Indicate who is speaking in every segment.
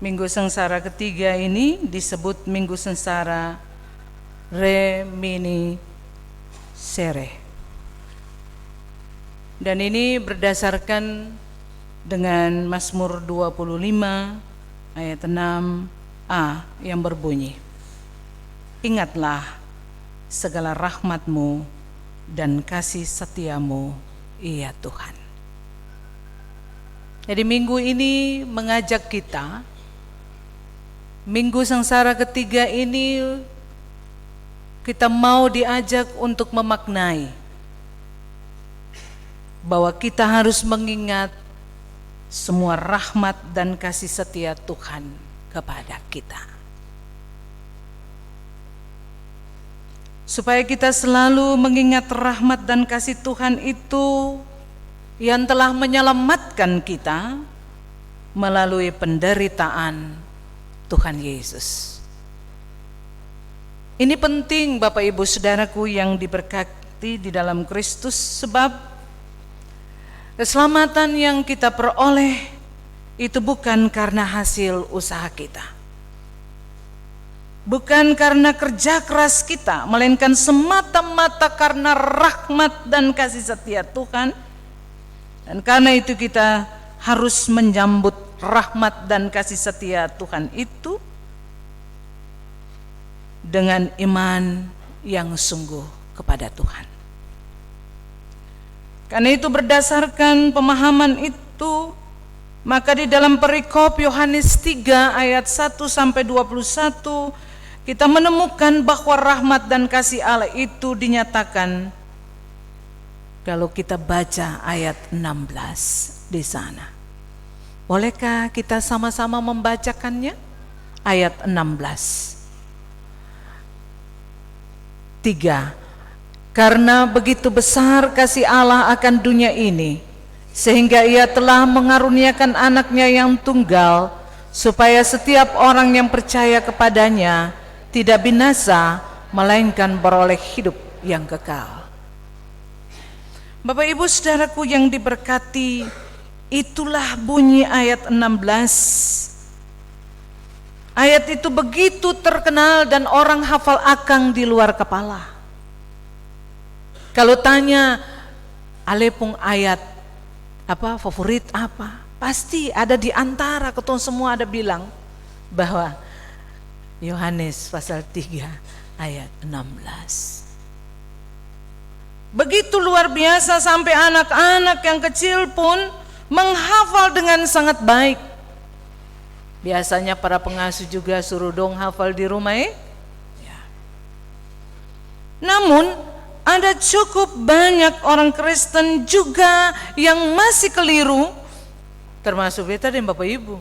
Speaker 1: Minggu sengsara ketiga ini disebut Minggu sengsara reminiscere. Dan ini berdasarkan dengan Mazmur 25 ayat 6a yang berbunyi, ingatlah segala rahmat-Mu dan kasih setiamu, ya Tuhan. Jadi minggu ini mengajak kita, Minggu sengsara ketiga ini kita mau diajak untuk memaknai bahwa kita harus mengingat semua rahmat dan kasih setia Tuhan kepada kita. Supaya kita selalu mengingat rahmat dan kasih Tuhan itu yang telah menyelamatkan kita melalui penderitaan Tuhan Yesus. Ini penting Bapak Ibu Saudaraku yang diberkati di dalam Kristus, sebab keselamatan yang kita peroleh itu bukan karena hasil usaha kita, bukan karena kerja keras kita, melainkan semata-mata karena rahmat dan kasih setia Tuhan. Dan karena itu kita harus menyambut rahmat dan kasih setia Tuhan itu dengan iman yang sungguh kepada Tuhan. Karena itu berdasarkan pemahaman itu, maka di dalam perikop Yohanes 3 ayat 1 sampai 21 kita menemukan bahwa rahmat dan kasih Allah itu dinyatakan kalau kita baca ayat 16 di sana. Bolehkah kita sama-sama membacakannya? Ayat 16. 3. Karena begitu besar kasih Allah akan dunia ini, sehingga Ia telah mengaruniakan anaknya yang tunggal, supaya setiap orang yang percaya kepadanya tidak binasa, melainkan beroleh hidup yang kekal. Bapak Ibu Saudaraku yang diberkati, itulah bunyi ayat 16. Ayat itu begitu terkenal dan orang hafal akang di luar kepala. Kalau tanya alepung ayat apa favorit apa, pasti ada di antara ketong semua ada bilang bahwa Yohanes pasal 3 ayat 16. Begitu luar biasa sampai anak-anak yang kecil pun menghafal dengan sangat baik. Biasanya para pengasuh juga suruh dong hafal di rumah ya. Namun ada cukup banyak orang Kristen juga yang masih keliru, termasuk beta dan Bapak Ibu,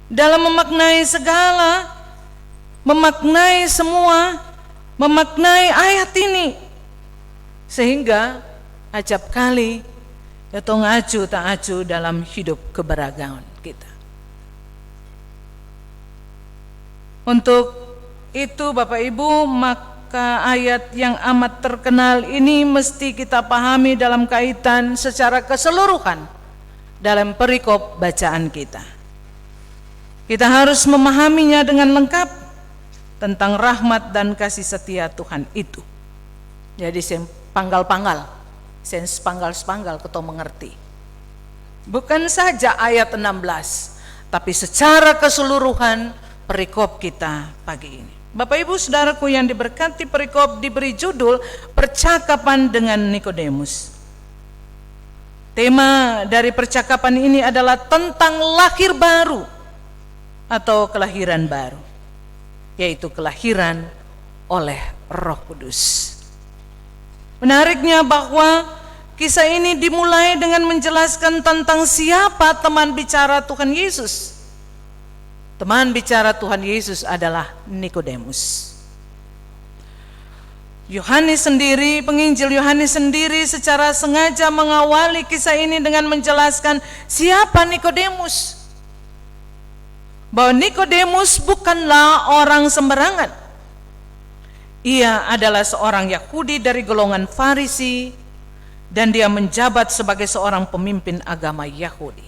Speaker 1: dalam memaknai segala, memaknai semua, memaknai ayat ini, sehingga acap kali ketong acu tak acu dalam hidup keberagaman kita. Untuk itu Bapak Ibu, maka ayat yang amat terkenal ini mesti kita pahami dalam kaitan secara keseluruhan dalam perikop bacaan kita. Kita harus memahaminya dengan lengkap tentang rahmat dan kasih setia Tuhan itu. Jadi panggal-panggal, sens panggal-panggal kita mengerti. Bukan saja ayat 16, tapi secara keseluruhan perikop kita pagi ini. Bapak Ibu Saudaraku yang diberkati, perikop diberi judul percakapan dengan Nikodemus. Tema dari percakapan ini adalah tentang lahir baru atau kelahiran baru, yaitu kelahiran oleh Roh Kudus. Menariknya bahwa kisah ini dimulai dengan menjelaskan tentang siapa teman bicara Tuhan Yesus. Teman bicara Tuhan Yesus adalah Nikodemus. Yohanes sendiri, penginjil Yohanes sendiri secara sengaja mengawali kisah ini dengan menjelaskan siapa Nikodemus. Bahwa Nikodemus bukanlah orang sembarangan. Ia adalah seorang Yahudi dari golongan Farisi dan dia menjabat sebagai seorang pemimpin agama Yahudi.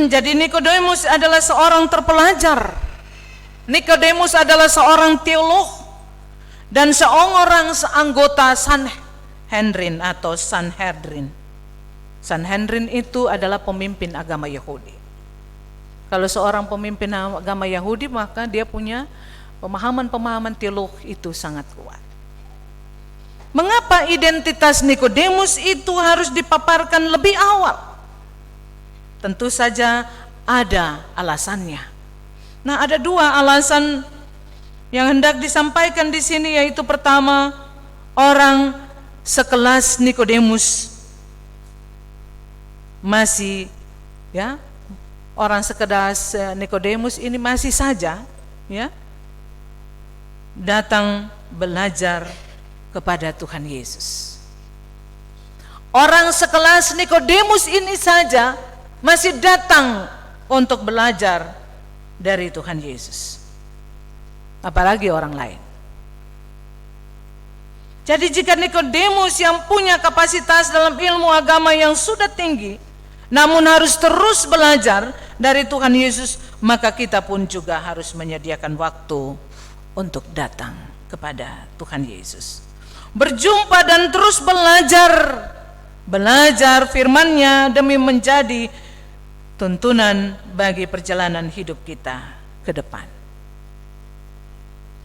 Speaker 1: Jadi Nikodemus adalah seorang terpelajar. Nikodemus adalah seorang teolog dan seorang anggota Sanhedrin atau Sanhedrin. Sanhedrin itu adalah pemimpin agama Yahudi. Kalau seorang pemimpin agama Yahudi, maka dia punya pemahaman teolog itu sangat kuat. Mengapa identitas Nikodemus itu harus dipaparkan lebih awal? Tentu saja ada alasannya. Nah, ada dua alasan yang hendak disampaikan di sini, yaitu pertama, orang sekelas Nikodemus masih orang sekelas Nikodemus ini masih saja datang belajar kepada Tuhan Yesus. Orang sekelas Nikodemus ini saja masih datang untuk belajar dari Tuhan Yesus, apalagi orang lain. Jadi jika Nikodemus yang punya kapasitas dalam ilmu agama yang sudah tinggi, namun harus terus belajar dari Tuhan Yesus, maka kita pun juga harus menyediakan waktu untuk datang kepada Tuhan Yesus, berjumpa dan terus belajar firman-Nya demi menjadi tuntunan bagi perjalanan hidup kita ke depan.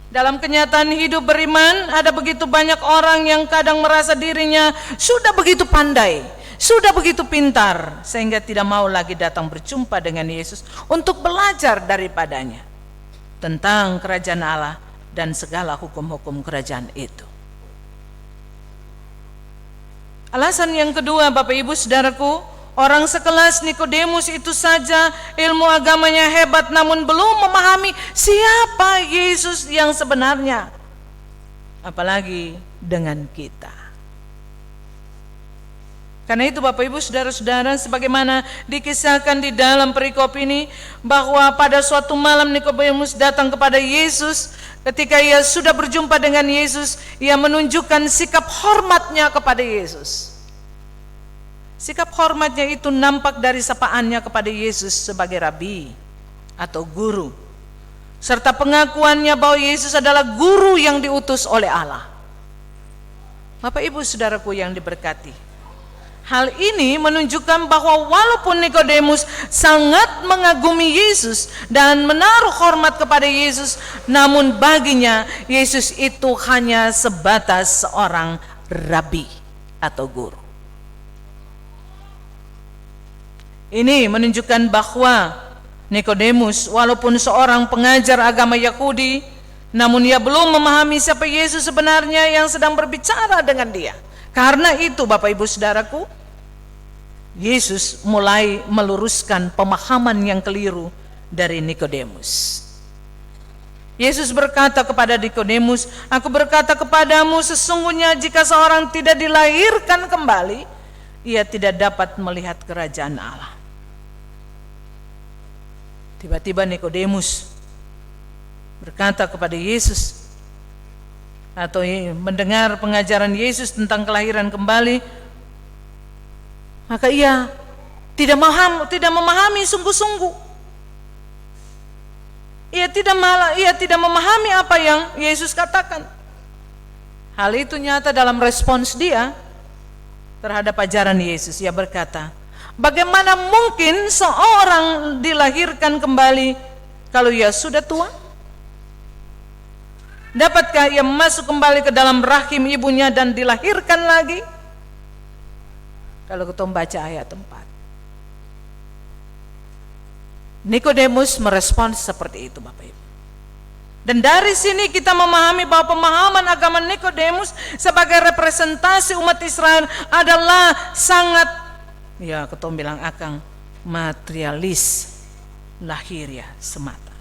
Speaker 1: Dalam kenyataan hidup beriman, ada begitu banyak orang yang kadang merasa dirinya sudah begitu pandai, sudah begitu pintar, sehingga tidak mau lagi datang berjumpa dengan Yesus untuk belajar daripadanya tentang kerajaan Allah dan segala hukum-hukum kerajaan itu. Alasan yang kedua, Bapak Ibu Saudaraku, orang sekelas Nikodemus itu saja ilmu agamanya hebat, namun belum memahami siapa Yesus yang sebenarnya, apalagi dengan kita. Karena itu Bapak Ibu Saudara-saudara, sebagaimana dikisahkan di dalam perikop ini, bahwa pada suatu malam Nikodemus datang kepada Yesus. Ketika ia sudah berjumpa dengan Yesus, ia menunjukkan sikap hormatnya kepada Yesus. Sikap hormatnya itu nampak dari sapaannya kepada Yesus sebagai rabi atau guru, serta pengakuannya bahwa Yesus adalah guru yang diutus oleh Allah. Bapak Ibu Saudaraku yang diberkati, hal ini menunjukkan bahwa walaupun Nikodemus sangat mengagumi Yesus dan menaruh hormat kepada Yesus, namun baginya Yesus itu hanya sebatas seorang rabi atau guru. Ini menunjukkan bahwa Nikodemus walaupun seorang pengajar agama Yahudi, namun ia belum memahami siapa Yesus sebenarnya yang sedang berbicara dengan dia. Karena itu Bapak Ibu Saudaraku, Yesus mulai meluruskan pemahaman yang keliru dari Nikodemus. Yesus berkata kepada Nikodemus, "Aku berkata kepadamu, sesungguhnya jika seorang tidak dilahirkan kembali, ia tidak dapat melihat kerajaan Allah." Tiba-tiba Nikodemus berkata kepada Yesus, atau mendengar pengajaran Yesus tentang kelahiran kembali, maka ia tidak memahami sungguh-sungguh. Ia tidak memahami apa yang Yesus katakan. Hal itu nyata dalam respons dia terhadap ajaran Yesus. Ia berkata, "Bagaimana mungkin seorang dilahirkan kembali kalau ia sudah tua? Dapatkah ia masuk kembali ke dalam rahim ibunya dan dilahirkan lagi?" Kalau kita membaca ayat 4, Nikodemus merespons seperti itu Bapak Ibu. Dan dari sini kita memahami bahwa pemahaman agama Nikodemus sebagai representasi umat Israel adalah sangat, ketua bilang akang, materialis, lahiriah semata.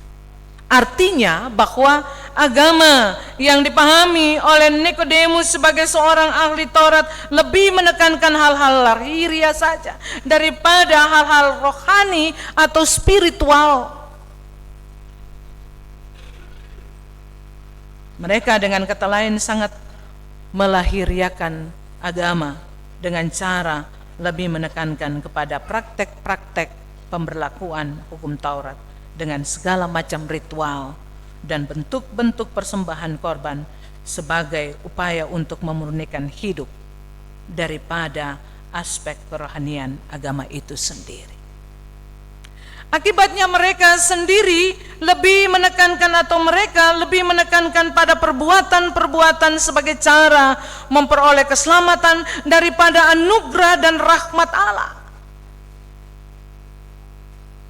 Speaker 1: Artinya bahwa agama yang dipahami oleh Nikodemus sebagai seorang ahli Taurat lebih menekankan hal-hal lahiriah saja daripada hal-hal rohani atau spiritual. Mereka dengan kata lain sangat melahiriakan agama dengan cara lebih menekankan kepada praktek-praktek pemberlakuan hukum Taurat dengan segala macam ritual dan bentuk-bentuk persembahan korban sebagai upaya untuk memurnikan hidup daripada aspek kerohanian agama itu sendiri. Akibatnya mereka sendiri lebih menekankan pada perbuatan-perbuatan sebagai cara memperoleh keselamatan daripada anugerah dan rahmat Allah.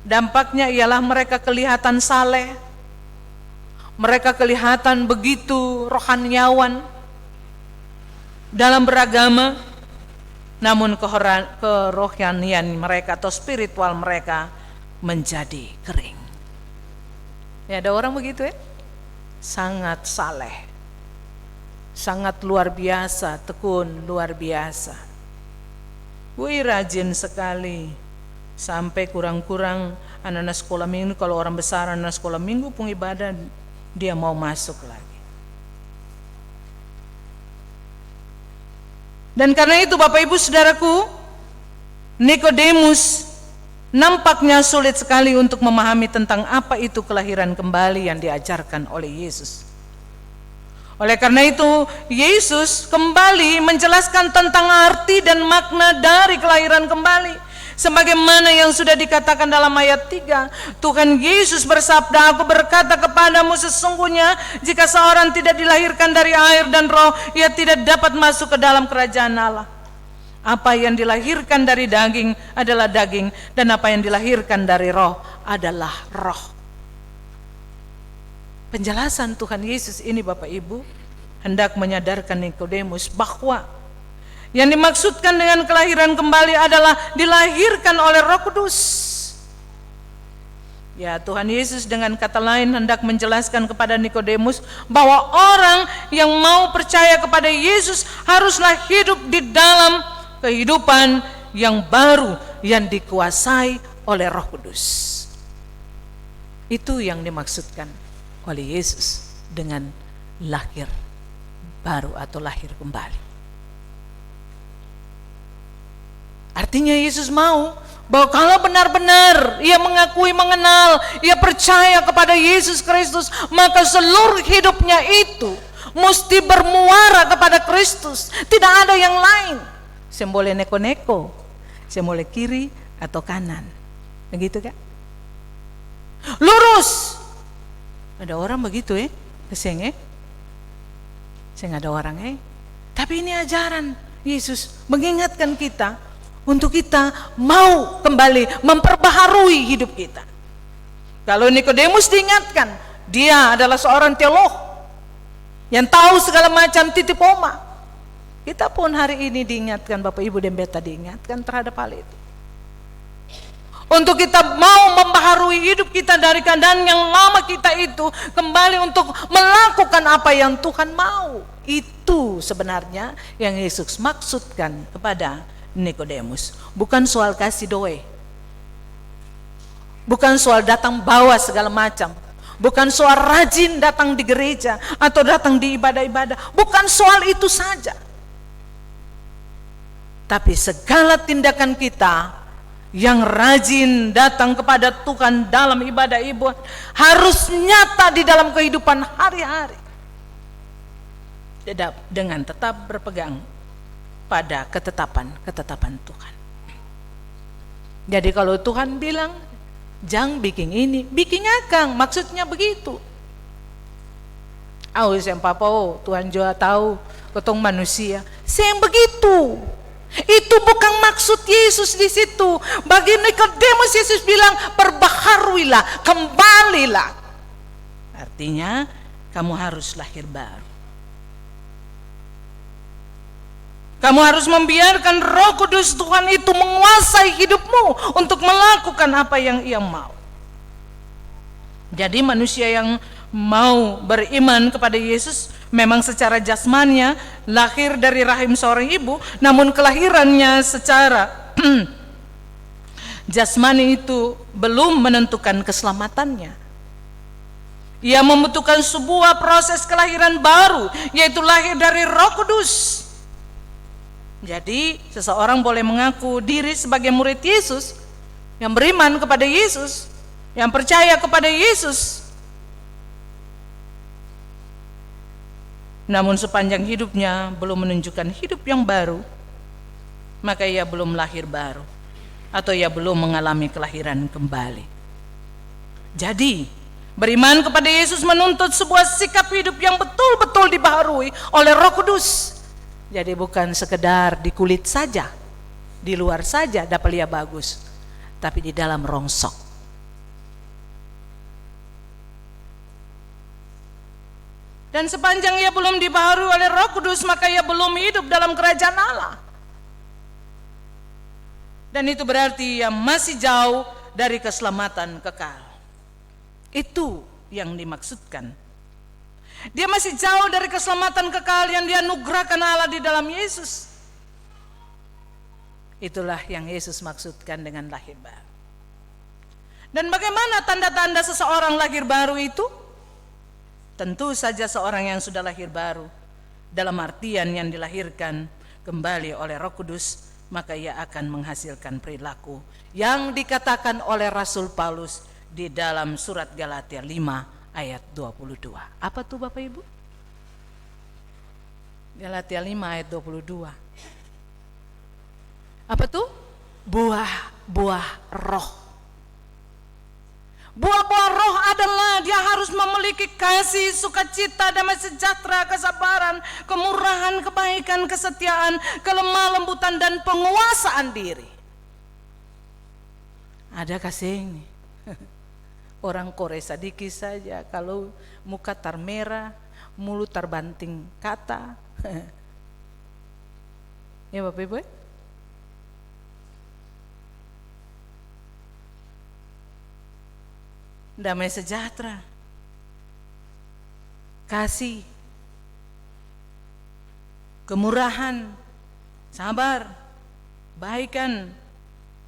Speaker 1: Dampaknya ialah mereka kelihatan saleh, mereka kelihatan begitu rohaniawan dalam beragama, namun kerohanian mereka atau spiritual mereka menjadi kering. Ya, ada orang begitu ya, sangat saleh, sangat luar biasa, tekun luar biasa. Wih, rajin sekali, sampai kurang-kurang anak-anak sekolah minggu, kalau orang besar anak sekolah minggu pun ibadah dia mau masuk lagi. Dan karena itu Bapak Ibu Saudaraku, Nikodemus nampaknya sulit sekali untuk memahami tentang apa itu kelahiran kembali yang diajarkan oleh Yesus. Oleh karena itu, Yesus kembali menjelaskan tentang arti dan makna dari kelahiran kembali. Sebagaimana yang sudah dikatakan dalam ayat 3, Tuhan Yesus bersabda, "Aku berkata kepadamu, sesungguhnya jika seorang tidak dilahirkan dari air dan roh, ia tidak dapat masuk ke dalam kerajaan Allah. Apa yang dilahirkan dari daging adalah daging, dan apa yang dilahirkan dari roh adalah roh." Penjelasan Tuhan Yesus ini Bapak Ibu hendak menyadarkan Nikodemus bahwa yang dimaksudkan dengan kelahiran kembali adalah dilahirkan oleh Roh Kudus. Ya, Tuhan Yesus dengan kata lain hendak menjelaskan kepada Nikodemus bahwa orang yang mau percaya kepada Yesus haruslah hidup di dalam kehidupan yang baru yang dikuasai oleh Roh Kudus. Itu yang dimaksudkan oleh Yesus dengan lahir baru atau lahir kembali. Artinya Yesus mau bahwa kalau benar-benar ia mengakui, mengenal, ia percaya kepada Yesus Kristus, maka seluruh hidupnya itu mesti bermuara kepada Kristus. Tidak ada yang lain. Saya boleh neko-neko, saya boleh kiri atau kanan, begitu kan? Lurus. Ada orang begitu keseng saya nggak ada orang Tapi ini ajaran Yesus mengingatkan kita untuk kita mau kembali memperbaharui hidup kita. Kalau Nikodemus diingatkan, dia adalah seorang teolog yang tahu segala macam titik koma. Kita pun hari ini diingatkan, Bapak Ibu dan Beta diingatkan terhadap hal itu. Untuk kita mau membaharui hidup kita dari keadaan yang lama kita itu kembali untuk melakukan apa yang Tuhan mau. Itu sebenarnya yang Yesus maksudkan kepada Nikodemus. Bukan soal kasih doa, bukan soal datang bawa segala macam, bukan soal rajin datang di gereja atau datang di ibadah-ibadah. Bukan soal itu saja. Tapi segala tindakan kita yang rajin datang kepada Tuhan dalam ibadah-ibadah harus nyata di dalam kehidupan hari-hari, dengan tetap berpegang pada ketetapan Tuhan. Jadi kalau Tuhan bilang jangan bikin ini, bikin akang, maksudnya begitu. Yang papa Tuhan juga tahu ketong manusia, saya begitu. Itu bukan maksud Yesus di situ. Bagi Nikodemus Yesus bilang perbaharuilah, kembalilah. Artinya kamu harus lahir baru. Kamu harus membiarkan Roh Kudus Tuhan itu menguasai hidupmu untuk melakukan apa yang Ia mau. Jadi manusia yang mau beriman kepada Yesus memang secara jasmania lahir dari rahim seorang ibu, namun kelahirannya secara jasmani itu belum menentukan keselamatannya. Ia membutuhkan sebuah proses kelahiran baru, yaitu lahir dari Roh Kudus. Jadi seseorang boleh mengaku diri sebagai murid Yesus, yang beriman kepada Yesus, yang percaya kepada Yesus. Namun sepanjang hidupnya belum menunjukkan hidup yang baru, maka ia belum lahir baru, atau ia belum mengalami kelahiran kembali. Jadi beriman kepada Yesus menuntut sebuah sikap hidup yang betul-betul dibaharui oleh Roh Kudus. Jadi bukan sekedar di kulit saja, di luar saja dapat lihat bagus, tapi di dalam rongsok. Dan sepanjang ia belum dibaharui oleh Roh Kudus, maka ia belum hidup dalam kerajaan Allah. Dan itu berarti ia masih jauh dari keselamatan kekal. Itu yang dimaksudkan. Dia masih jauh dari keselamatan kekal yang dianugerahkan Allah di dalam Yesus. Itulah yang Yesus maksudkan dengan lahir baru. Dan bagaimana tanda-tanda seseorang lahir baru itu? Tentu saja seorang yang sudah lahir baru, dalam artian yang dilahirkan kembali oleh Roh Kudus, maka ia akan menghasilkan perilaku yang dikatakan oleh Rasul Paulus di dalam surat Galatia 5 ayat 22. Apa tuh Bapak Ibu? Galatia 5 ayat 22. Apa tuh? Buah-buah roh. Buah-buah roh adalah dia harus memiliki kasih, sukacita, damai sejahtera, kesabaran, kemurahan, kebaikan, kesetiaan, kelemah lembutan, dan penguasaan diri. Ada kasih ini. Orang Korea sedikit saja, kalau muka tar merah, mulut terbanting kata. Ya Bapak Ibu. Damai sejahtera, kasih, kemurahan, sabar, kebaikan,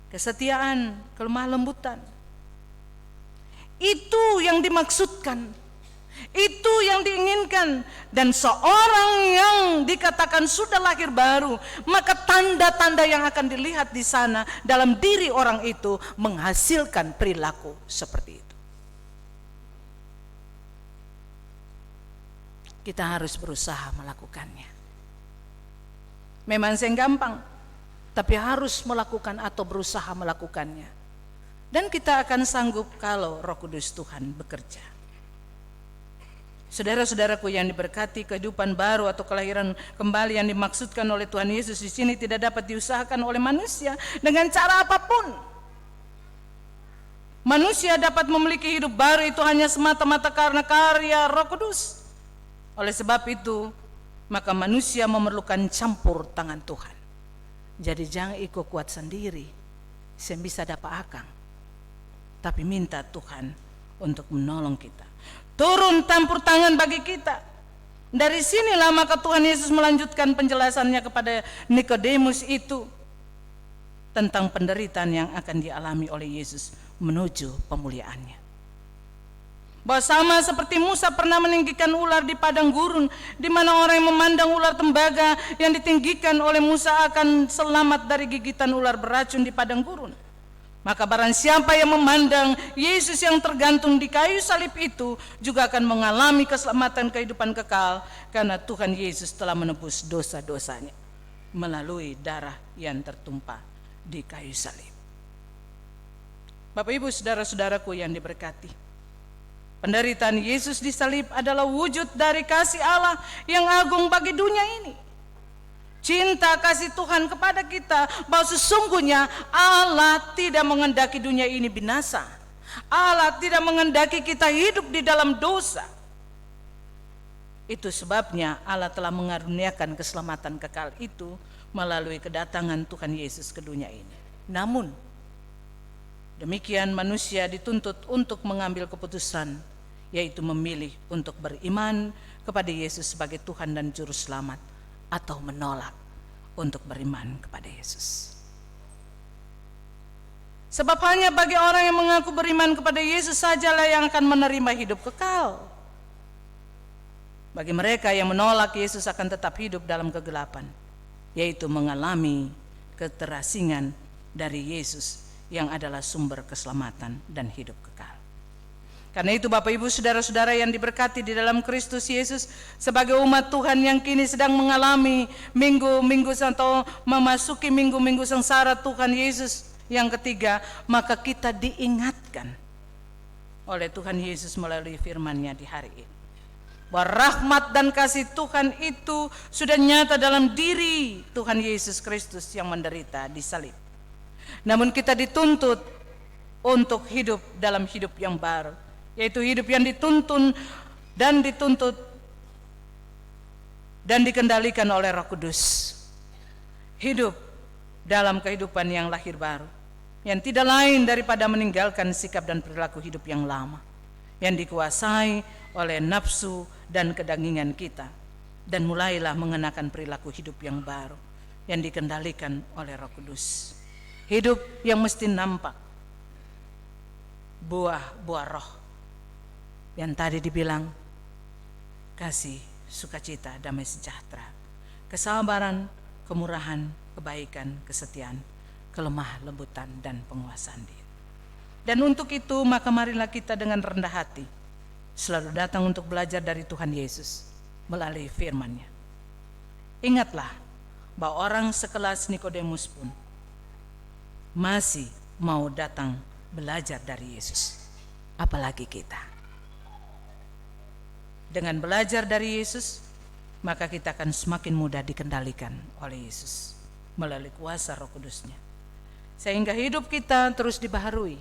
Speaker 1: kesetiaan, kelemah lembutan. Itu yang dimaksudkan, itu yang diinginkan. Dan seorang yang dikatakan sudah lahir baru, maka tanda-tanda yang akan dilihat di sana dalam diri orang itu menghasilkan perilaku seperti itu. Kita harus berusaha melakukannya. Memang yang gampang, tapi harus melakukan atau berusaha melakukannya. Dan kita akan sanggup kalau Roh Kudus Tuhan bekerja. Saudara-saudaraku yang diberkati, kehidupan baru atau kelahiran kembali yang dimaksudkan oleh Tuhan Yesus di sini tidak dapat diusahakan oleh manusia dengan cara apapun. Manusia dapat memiliki hidup baru itu hanya semata-mata karena karya Roh Kudus. Oleh sebab itu, maka manusia memerlukan campur tangan Tuhan. Jadi jangan ikut kuat sendiri, yang bisa dapat akang. Tapi minta Tuhan untuk menolong kita. Turun campur tangan bagi kita. Dari sinilah maka Tuhan Yesus melanjutkan penjelasannya kepada Nikodemus itu tentang penderitaan yang akan dialami oleh Yesus menuju pemuliaannya. Bahwa sama seperti Musa pernah meninggikan ular di padang gurun, di mana orang yang memandang ular tembaga yang ditinggikan oleh Musa akan selamat dari gigitan ular beracun di padang gurun. Maka barang siapa yang memandang Yesus yang tergantung di kayu salib itu juga akan mengalami keselamatan kehidupan kekal, karena Tuhan Yesus telah menebus dosa-dosanya melalui darah yang tertumpah di kayu salib. Bapak Ibu saudara-saudaraku yang diberkati, penderitaan Yesus di salib adalah wujud dari kasih Allah yang agung bagi dunia ini. Cinta kasih Tuhan kepada kita, bahwa sesungguhnya Allah tidak menghendaki dunia ini binasa. Allah tidak menghendaki kita hidup di dalam dosa. Itu sebabnya Allah telah mengaruniakan keselamatan kekal itu melalui kedatangan Tuhan Yesus ke dunia ini. Namun demikian manusia dituntut untuk mengambil keputusan, yaitu memilih untuk beriman kepada Yesus sebagai Tuhan dan Juru Selamat, atau menolak untuk beriman kepada Yesus. Sebab hanya bagi orang yang mengaku beriman kepada Yesus sajalah yang akan menerima hidup kekal. Bagi mereka yang menolak Yesus akan tetap hidup dalam kegelapan, yaitu mengalami keterasingan dari Yesus yang adalah sumber keselamatan dan hidup kekal. Karena itu Bapak Ibu saudara-saudara yang diberkati di dalam Kristus Yesus, sebagai umat Tuhan yang kini sedang mengalami minggu-minggu atau memasuki minggu-minggu sengsara Tuhan Yesus yang ketiga, maka kita diingatkan oleh Tuhan Yesus melalui firman-Nya di hari ini, bahwa rahmat dan kasih Tuhan itu sudah nyata dalam diri Tuhan Yesus Kristus yang menderita di salib. Namun kita dituntut untuk hidup dalam hidup yang baru, yaitu hidup yang dituntut dan dikendalikan oleh Roh Kudus. Hidup dalam kehidupan yang lahir baru, yang tidak lain daripada meninggalkan sikap dan perilaku hidup yang lama, yang dikuasai oleh nafsu dan kedagingan kita, dan mulailah mengenakan perilaku hidup yang baru, yang dikendalikan oleh Roh Kudus. Hidup yang mesti nampak buah-buah roh yang tadi dibilang kasih, sukacita, damai sejahtera, kesabaran, kemurahan, kebaikan, kesetiaan, kelemah lembutan, dan penguasaan diri. Dan untuk itu maka marilah kita dengan rendah hati selalu datang untuk belajar dari Tuhan Yesus melalui firman-Nya. Ingatlah bahwa orang sekelas Nikodemus pun masih mau datang belajar dari Yesus, apalagi kita. Dengan belajar dari Yesus, maka kita akan semakin mudah dikendalikan oleh Yesus melalui kuasa Roh Kudus-Nya, sehingga hidup kita terus dibaharui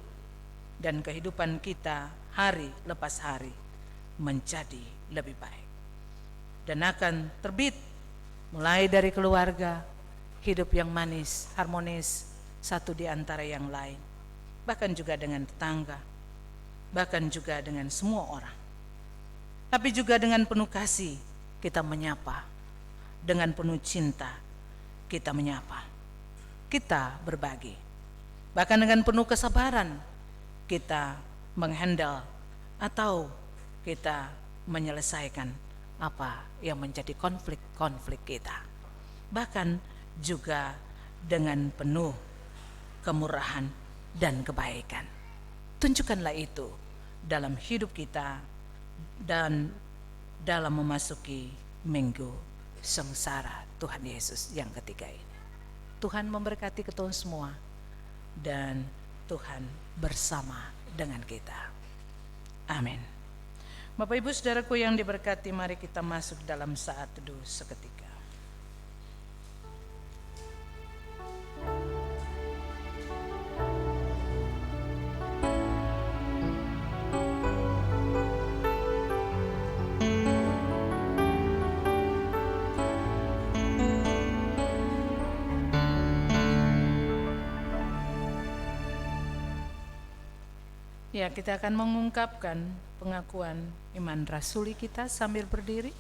Speaker 1: dan kehidupan kita hari lepas hari menjadi lebih baik, dan akan terbit mulai dari keluarga, hidup yang manis, harmonis satu di antara yang lain, bahkan juga dengan tetangga, bahkan juga dengan semua orang. Tapi juga dengan penuh kasih kita menyapa, dengan penuh cinta kita menyapa, kita berbagi, bahkan dengan penuh kesabaran kita menghandle atau kita menyelesaikan apa yang menjadi konflik-konflik kita, bahkan juga dengan penuh kemurahan dan kebaikan. Tunjukkanlah itu dalam hidup kita dan dalam memasuki minggu sengsara Tuhan Yesus yang ketiga ini. Tuhan memberkati kita semua, dan Tuhan bersama dengan kita. Amin. Bapak Ibu saudaraku yang diberkati, mari kita masuk dalam saat teduh seketika. Ya, kita akan mengungkapkan pengakuan iman rasuli kita sambil berdiri.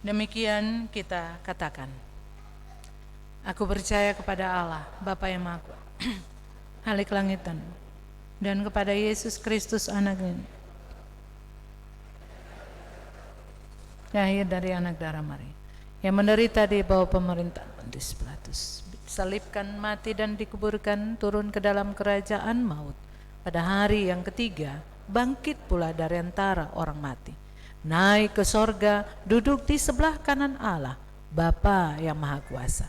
Speaker 1: Demikian kita katakan, aku percaya kepada Allah, Bapa yang Maha Kuasa, Halik langitan, dan kepada Yesus Kristus anaknya, lahir dari anak darah Maria, yang menderita di bawah pemerintahan Pontius Pilatus, salibkan, mati, dan dikuburkan, turun ke dalam kerajaan maut. Pada hari yang ketiga, bangkit pula dari antara orang mati, naik ke sorga, duduk di sebelah kanan Allah, Bapa yang Maha Kuasa,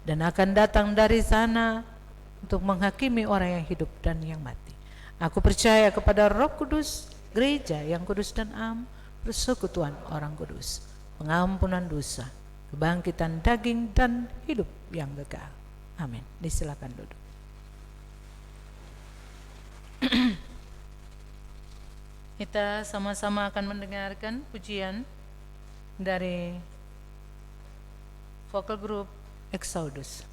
Speaker 1: dan akan datang dari sana untuk menghakimi orang yang hidup dan yang mati. Aku percaya kepada Roh Kudus, gereja yang kudus dan am, persekutuan orang kudus, pengampunan dosa, kebangkitan daging, dan hidup yang kekal. Amin. Disilakan duduk. Kita sama-sama akan mendengarkan pujian dari vokal group Exodus.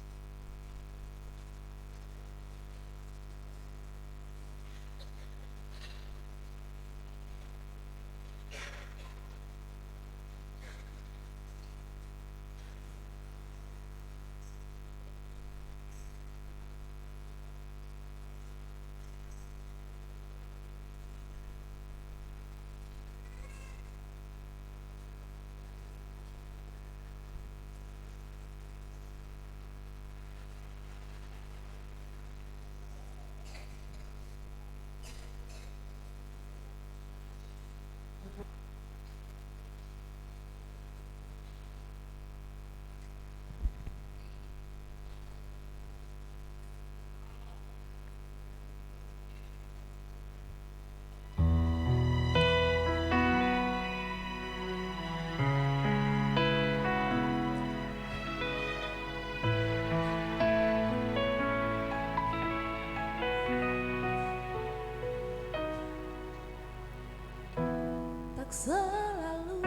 Speaker 2: selalu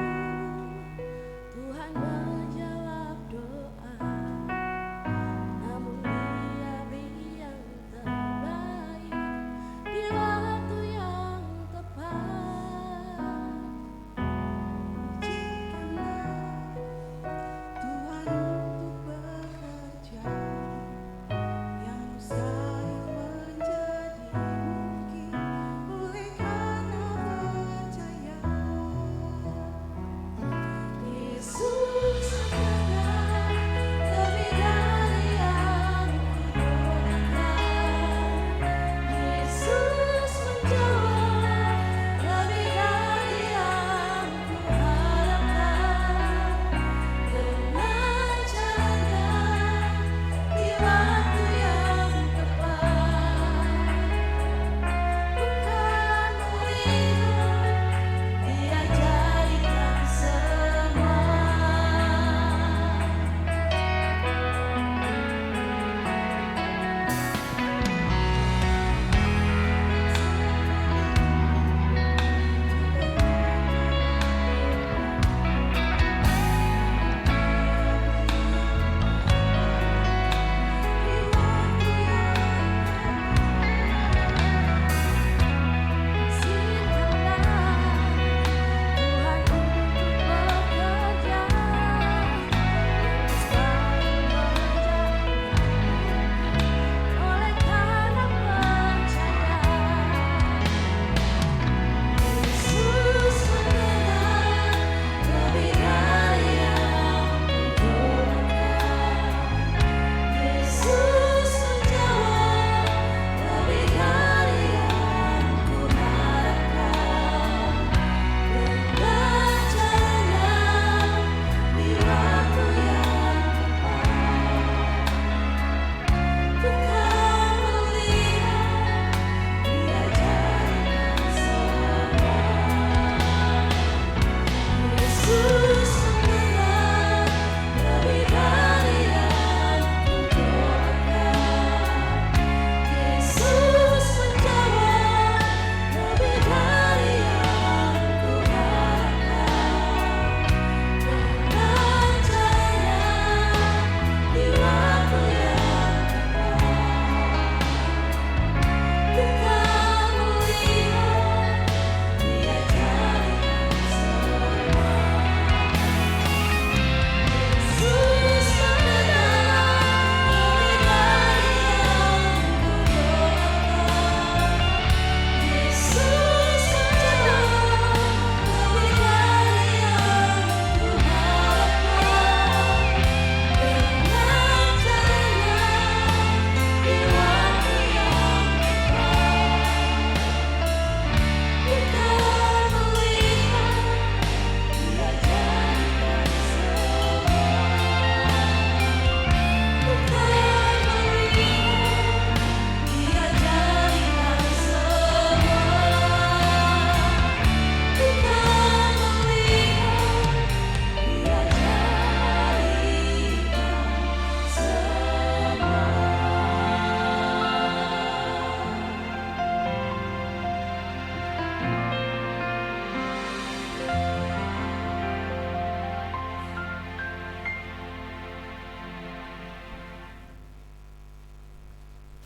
Speaker 2: Tuhan menjawab doa, namun Dia beri yang terbaik di waktu yang tepat.
Speaker 3: Izinkanlah Tuhan untuk bekerja, yang mustahil menjadi mungkin oleh karena percaya.
Speaker 2: Yesus adalah lebih dari yang kudoakan. Yesus menjawab lebih dari yang kuharapkan. Dengan caranya di waktu yang tepat. Bukan melihat, Dia jadikan semua.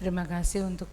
Speaker 1: Terima kasih untuk